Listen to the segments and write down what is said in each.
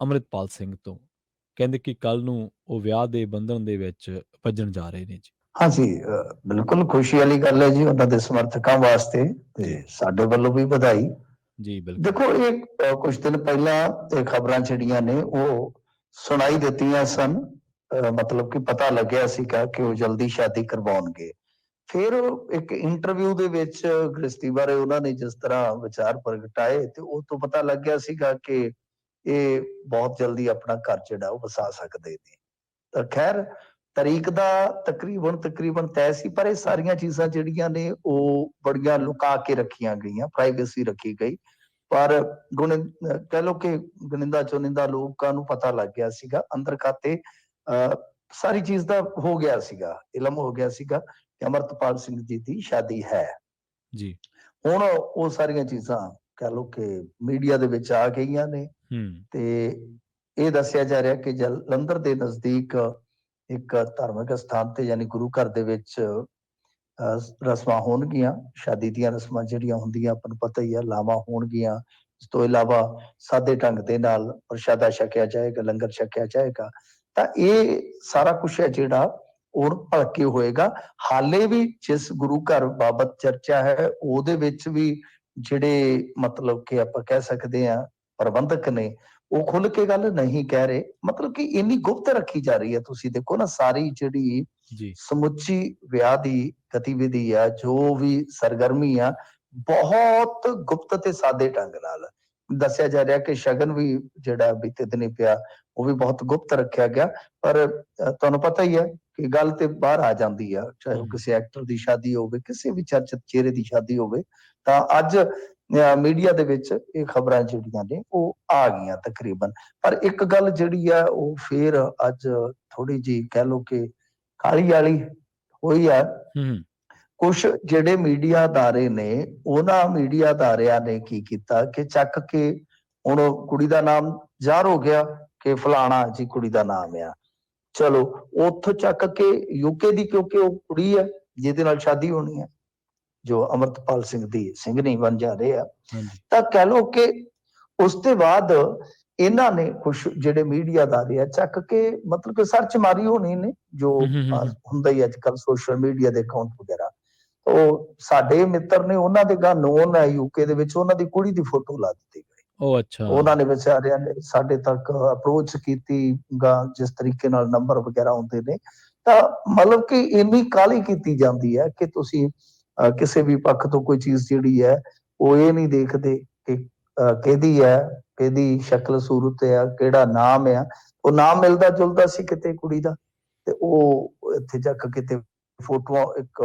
ਅੰਮ੍ਰਿਤਪਾਲ ਸਿੰਘ ਤੋਂ। ਕਹਿੰਦੇ ਕਿ ਕੱਲ੍ਹ ਨੂੰ ਉਹ ਵਿਆਹ ਦੇ ਬੰਧਨ ਦੇ ਵਿੱਚ ਬੱਝਣ ਜਾ ਰਹੇ ਨੇ ਜੀ। हाँ जी, बिल्कुल खुशी वाली गल है जी उन्हां दे समर्थकां वास्ते ते ਜੀ, साडे वल्लों भी बधाई। ਜੀ ਬਿਲਕੁਲ। देखो ये कुछ दिन पहला ये खबरां ਜਿਹੜੀਆਂ ਨੇ ਉਹ ਸੁਣਾਈ ਦਿੱਤੀਆਂ ਸਨ, ਮਤਲਬ ਕਿ ਪਤਾ ਲੱਗਿਆ ਸੀਗਾ ਕਿ ਉਹ ਜਲਦੀ ਸ਼ਾਦੀ ਕਰਵਾਉਣਗੇ। ਫਿਰ ਇੱਕ ਇੰਟਰਵਿਊ ਦੇ ਵਿੱਚ ਗ੍ਰਸਤੀ ਬਾਰੇ ਉਹਨਾਂ ਨੇ ਜਿਸ ਤਰ੍ਹਾਂ ਵਿਚਾਰ ਪ੍ਰਗਟਾਏ ਤੇ ਉਹ ਤੋਂ ਪਤਾ ਲੱਗਿਆ ਸੀਗਾ ਕਿ ਇਹ ਬਹੁਤ ਜਲਦੀ ਆਪਣਾ ਘਰ ਜਿਹੜਾ ਉਹ ਵਸਾ ਸਕਦੇ ਨੇ। ਤਾਂ ਖੈਰ ਤਰੀਕ ਦਾ ਤਕਰੀਬਨ ਤੈਅ ਸੀ, ਪਰ ਇਹ ਸਾਰੀਆਂ ਚੀਜ਼ਾਂ ਜਿਹੜੀਆਂ ਨੇ ਉਹ ਬੜੀਆਂ ਲੁਕਾ ਕੇ ਰੱਖੀਆਂ ਗਈਆਂ, ਪ੍ਰਾਈਵੇਸੀ ਰੱਖੀ ਗਈ। ਪਰ ਕਹਿ ਲਓ ਕਿ ਗੁਨਿੰਦਾ ਚੁਨਿੰਦਾ ਲੋਕਾਂ ਨੂੰ ਪਤਾ ਲੱਗ ਗਿਆ ਸੀਗਾ ਅੰਦਰ ਖਾਤੇ, ਸਾਰੀ ਚੀਜ਼ ਦਾ ਹੋ ਗਿਆ ਸੀਗਾ, ਇਲਮ ਹੋ ਗਿਆ ਸੀਗਾ ਕਿ ਅਮਰਤਪਾਲ ਸਿੰਘ ਜੀ ਦੀ ਸ਼ਾਦੀ ਹੈ। ਜੀ। ਹੁਣ ਉਹ ਸਾਰੀਆਂ ਚੀਜ਼ਾਂ ਕਹਿ ਲਓ ਕਿ ਮੀਡੀਆ ਦੇ ਵਿੱਚ ਆ ਗਈਆਂ ਨੇ ਤੇ ਇਹ ਦੱਸਿਆ ਜਾ ਰਿਹਾ ਕਿ ਜਲੰਧਰ ਦੇ ਨਜ਼ਦੀਕ ਇੱਕ ਧਾਰਮਿਕ ਸਥਾਨ ਤੇ ਯਾਨੀ ਗੁਰੂ ਘਰ ਦੇ ਵਿੱਚ ਰਸਮਾਂ ਹੋਣਗੀਆਂ। ਸ਼ਾਦੀ ਦੀਆਂ ਰਸਮਾਂ ਜਿਹੜੀਆਂ ਹੁੰਦੀਆਂ ਆਪਾਂ ਨੂੰ ਪਤਾ ਹੀ ਆ, ਲਾਵਾਂ ਹੋਣਗੀਆਂ। ਇਸ ਤੋਂ ਇਲਾਵਾ ਸਾਦੇ ਢੰਗ ਦੇ ਨਾਲ ਪ੍ਰਸ਼ਾਦਾ ਛਕਿਆ ਜਾਏਗਾ, ਲੰਗਰ ਛਕਿਆ ਜਾਏਗਾ। ਤਾਂ ਇਹ ਸਾਰਾ ਕੁਛ ਹੈ ਜਿਹੜਾ ਉਹ ਭਲਕੇ ਹੋਏਗਾ। ਹਾਲੇ ਵੀ ਜਿਸ ਗੁਰੂ ਘਰ ਬਾਬਤ ਚਰਚਾ ਹੈ ਉਹਦੇ ਵਿੱਚ ਵੀ ਜਿਹੜੇ ਮਤਲਬ ਕਿ ਆਪਾਂ ਕਹਿ ਸਕਦੇ ਹਾਂ ਪ੍ਰਬੰਧਕ ਨੇ ਉਹ ਖੁੱਲ ਕੇ ਗੱਲ ਨਹੀਂ ਕਹਿ ਰਹੇ, ਮਤਲਬ ਕਿ ਇੰਨੀ ਗੁਪਤ ਰੱਖੀ ਜਾ ਰਹੀ ਹੈ। ਤੁਸੀਂ ਦੇਖੋ ਨਾ ਸਾਰੀ ਜਿਹੜੀ ਜੀ। ਸਮੁੱਚੀ ਵਿਆਹ ਦੀ ਗਤੀਵਿਧੀ ਆ, ਜੋ ਵੀ ਸਰਗਰਮੀ ਆ, ਬਹੁਤ ਗੁਪਤ ਤੇ ਸਾਦੇ ਢੰਗ ਨਾਲ ਦੱਸਿਆ ਜਾ ਰਿਹਾ ਕਿ ਸ਼ਗਨ ਵੀ ਜਿਹੜਾ ਬੀਤੇ ਦਿਨੀ ਪਿਆ ਉਹ ਵੀ ਬਹੁਤ ਗੁਪਤ ਰੱਖਿਆ ਗਿਆ। ਪਰ ਤੁਹਾਨੂੰ ਪਤਾ ਹੀ ਹੈ ਕਿ ਗੱਲ ਤੇ ਬਾਹਰ ਆ ਜਾਂਦੀ ਆ, ਚਾਹੇ ਉਹ ਕਿਸੇ ਐਕਟਰ ਦੀ ਸ਼ਾਦੀ ਹੋਵੇ, ਕਿਸੇ ਵੀ ਚਰਚਿਤ ਚਿਹਰੇ ਦੀ ਸ਼ਾਦੀ ਹੋਵੇ। ਤਾਂ ਅੱਜ ਮੀਡੀਆ ਦੇ ਵਿੱਚ ਇਹ ਖਬਰਾਂ ਜਿਹੜੀਆਂ ਨੇ ਉਹ ਆ ਗਈਆਂ ਤਕਰੀਬਨ। ਪਰ ਇੱਕ ਗੱਲ ਜਿਹੜੀ ਆ ਉਹ ਫੇਰ ਅੱਜ ਥੋੜੀ ਜਿਹੀ ਕਹਿ ਲਓ ਕਿ ਕਾਲੀ ਵਾਲੀ ਹੋਈ ਆ। ਕੁਛ ਜਿਹੜੇ ਮੀਡੀਆ ਅਦਾਰੇ ਨੇ ਉਹਨਾਂ ਮੀਡੀਆ ਅਦਾਰਿਆਂ ਨੇ ਕੀ ਕੀਤਾ ਕਿ ਚੱਕ ਕੇ ਹੁਣ ਕੁੜੀ ਦਾ ਨਾਮ ਜ਼ਾਹਰ ਹੋ ਗਿਆ ਕਿ ਫਲਾਣਾ ਜੀ ਕੁੜੀ ਦਾ ਨਾਮ ਆ, ਚਲੋ ਉੱਥੋਂ ਚੱਕ ਕੇ ਯੂਕੇ ਦੀ, ਕਿਉਂਕਿ ਉਹ ਕੁੜੀ ਹੈ ਜਿਹਦੇ ਨਾਲ ਸ਼ਾਦੀ ਹੋਣੀ ਹੈ, ਜੋ ਅਮਰਤਪਾਲ ਸਿੰਘ ਦੀ ਸਿੰਘਣੀ ਬਣ ਜਾ ਰਹੇ ਆ। ਤਾਂ ਕਹਿ ਲਓ ਕਿ ਉਸ ਤੋਂ ਬਾਅਦ ਇਹਨਾਂ ਨੇ ਕੁਛ ਜਿਹੜੇ ਮੀਡੀਆ ਅਦਾਰੇ ਆ ਚੱਕ ਕੇ ਮਤਲਬ ਕਿ ਸਰਚ ਮਾਰੀ ਹੋਣੀ ਨੇ, ਜੋ ਹੁੰਦਾ ਹੀ ਅੱਜ ਕੱਲ੍ਹ ਸੋਸ਼ਲ ਮੀਡੀਆ ਦੇ ਅਕਾਊਂਟ ਵਗੈਰਾ। ਉਹ ਸਾਡੇ ਮਿੱਤਰ ਨੇ, ਉਹਨਾਂ ਦੇ ਗਾ ਨੋਨ ਹੈ ਯੂਕੇ ਦੇ ਵਿੱਚ, ਉਹਨਾਂ ਦੀ ਕੁੜੀ ਦੀ ਫੋਟੋ ਲਾ ਦਿੱਤੀ ਗਈ। ਉਹ ਅੱਛਾ। ਉਹਨਾਂ ਨੇ ਵਿਚਾਰਿਆਂ ਨੇ ਸਾਡੇ ਤੱਕ ਅਪਰੋਚ ਕੀਤੀ ਗਾ, ਜਿਸ ਤਰੀਕੇ ਨਾਲ ਨੰਬਰ ਵਗੈਰਾ ਹੁੰਦੇ ਨੇ। ਤਾਂ ਮਤਲਬ ਕਿ ਇੰਨੀ ਕਾਹਲੀ ਕੀਤੀ ਜਾਂਦੀ ਹੈ ਕਿ ਤੁਸੀਂ ਕਿਸੇ ਵੀ ਪੱਖ ਤੋਂ ਕੋਈ ਚੀਜ਼ ਜਿਹੜੀ ਹੈ ਉਹ ਇਹ ਨਹੀਂ ਦੇਖਦੇ ਕਿ ਕਿਹਦੀ ਹੈ, ਕਿਹਦੀ ਸ਼ਕਲ ਸੂਰਤ ਆ, ਕਿਹੜਾ ਨਾਮ ਆ। ਉਹ ਨਾਮ ਮਿਲਦਾ ਜੁਲਦਾ ਸੀ ਕਿਤੇ ਕੁੜੀ ਦਾ, ਤੇ ਉਹ ਇੱਥੇ ਚੱਕ ਕਿਤੇ ਫੋਟੋਆਂ ਇੱਕ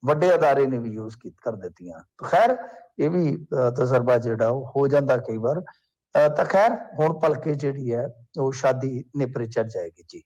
ਵੱਡੇ ਅਦਾਰੇ ਨੇ ਵੀ ਯੂਜ਼ ਕਰ ਦਿੱਤੀਆਂ। ਖੈਰ ਇਹ ਵੀ ਤਜਰਬਾ ਜਿਹੜਾ ਉਹ ਹੋ ਜਾਂਦਾ ਕਈ ਵਾਰ। ਤਾਂ ਖੈਰ ਹੁਣ ਭਲਕੇ ਜਿਹੜੀ ਹੈ ਉਹ ਸ਼ਾਦੀ ਨਿਪਰੇ ਚੜ ਜਾਏਗੀ ਜੀ।